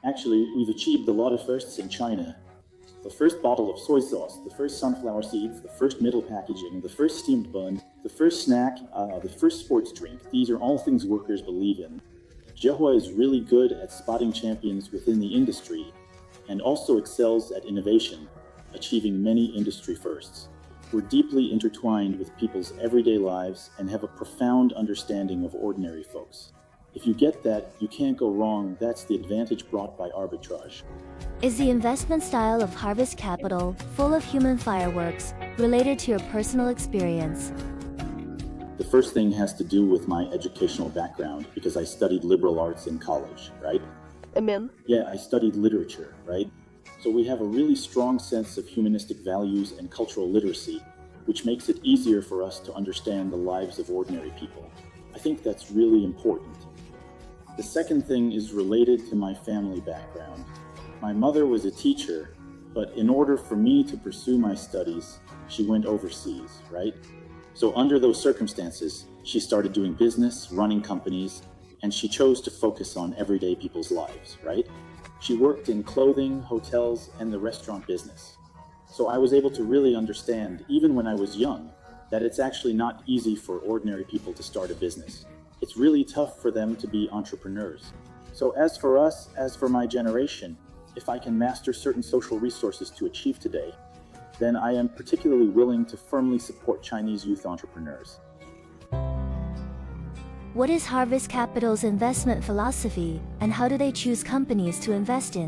Actually, we've achieved a lot of firsts in China. The first bottle of soy sauce, the first sunflower seeds, the first metal packaging, the first steamed bun, the first snack, the first sports drink. These are all things workers believe in. Jiahua is really good at spotting champions within the industry and also excels at innovation, achieving many industry firsts. We're deeply intertwined with people's everyday lives and have a profound understanding of ordinary folks. If you get that, you can't go wrong. That's the advantage brought by arbitrage. Is the investment style of Harvest Capital, full of human fireworks, related to your personal experience? The first thing has to do with my educational background because I studied liberal arts in college, right? Amen. Yeah, I studied literature, right? So we have a really strong sense of humanistic values and cultural literacy, which makes it easier for us to understand the lives of ordinary people. I think that's really important. The second thing is related to my family background. My mother was a teacher, but in order for me to pursue my studies, she went overseas, right? So under those circumstances, she started doing business, running companies, and she chose to focus on everyday people's lives, right? She worked in clothing, hotels, and the restaurant business. So I was able to really understand, even when I was young, that it's actually not easy for ordinary people to start a business. It's really tough for them to be entrepreneurs. So as for us, as for my generation, if I can master certain social resources to achieve today, then I am particularly willing to firmly support Chinese youth entrepreneurs. What is Harvest Capital's investment philosophy, and how do they choose companies to invest in?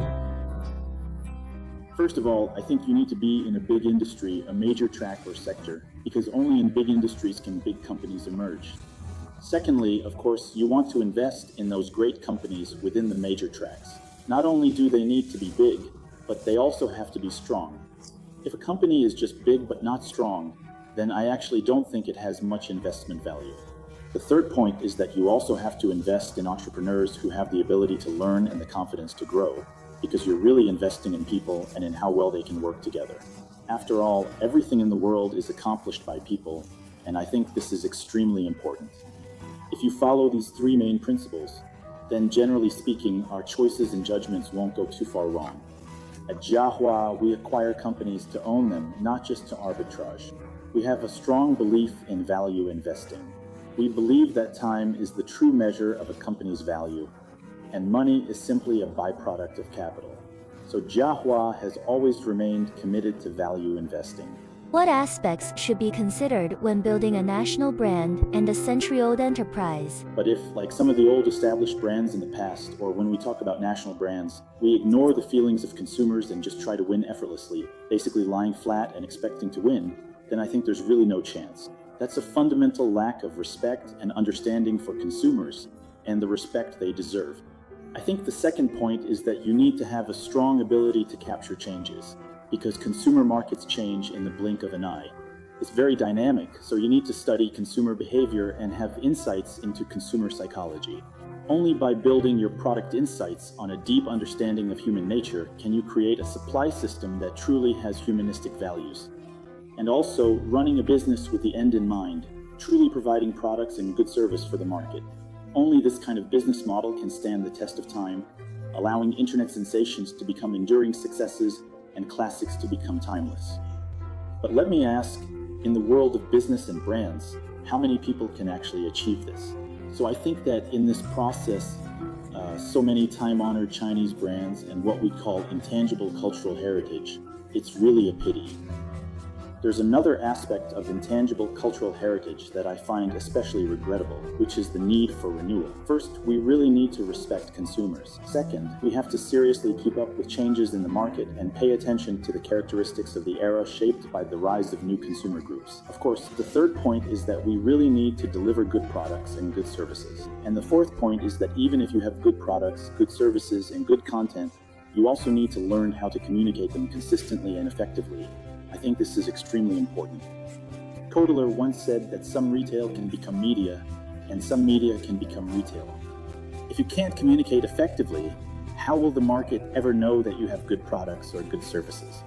First of all, I think you need to be in a big industry, a major track or sector, because only in big industries can big companies emerge. Secondly, of course, you want to invest in those great companies within the major tracks. Not only do they need to be big, but they also have to be strong. If a company is just big but not strong, then I actually don't think it has much investment value. The third point is that you also have to invest in entrepreneurs who have the ability to learn and the confidence to grow, because you're really investing in people and in how well they can work together. After all, everything in the world is accomplished by people, and I think this is extremely important. If you follow these three main principles, then generally speaking, our choices and judgments won't go too far wrong. At Jiahua, we acquire companies to own them, not just to arbitrage. We have a strong belief in value investing. We believe that time is the true measure of a company's value, and money is simply a byproduct of capital. So Jiahua has always remained committed to value investing. What aspects should be considered when building a national brand and a century-old enterprise? But if, like some of the old established brands in the past, or when we talk about national brands, we ignore the feelings of consumers and just try to win effortlessly, basically lying flat and expecting to win, then I think there's really no chance. That's a fundamental lack of respect and understanding for consumers and the respect they deserve. I think the second point is that you need to have a strong ability to capture changes, because consumer markets change in the blink of an eye. It's very dynamic, so you need to study consumer behavior and have insights into consumer psychology. Only by building your product insights on a deep understanding of human nature can you create a supply system that truly has humanistic values. And also, running a business with the end in mind, truly providing products and good service for the market. Only this kind of business model can stand the test of time, allowing internet sensations to become enduring successes and classics to become timeless. But let me ask, in the world of business and brands, how many people can actually achieve this? So I think that in this process, so many time-honored Chinese brands and what we call intangible cultural heritage, it's really a pity. There's another aspect of intangible cultural heritage that I find especially regrettable, which is the need for renewal. First, we really need to respect consumers. Second, we have to seriously keep up with changes in the market and pay attention to the characteristics of the era shaped by the rise of new consumer groups. Of course, the third point is that we really need to deliver good products and good services. And the fourth point is that even if you have good products, good services, and good content, you also need to learn how to communicate them consistently and effectively. I think this is extremely important. Kodler once said that some retail can become media, and some media can become retail. If you can't communicate effectively, how will the market ever know that you have good products or good services?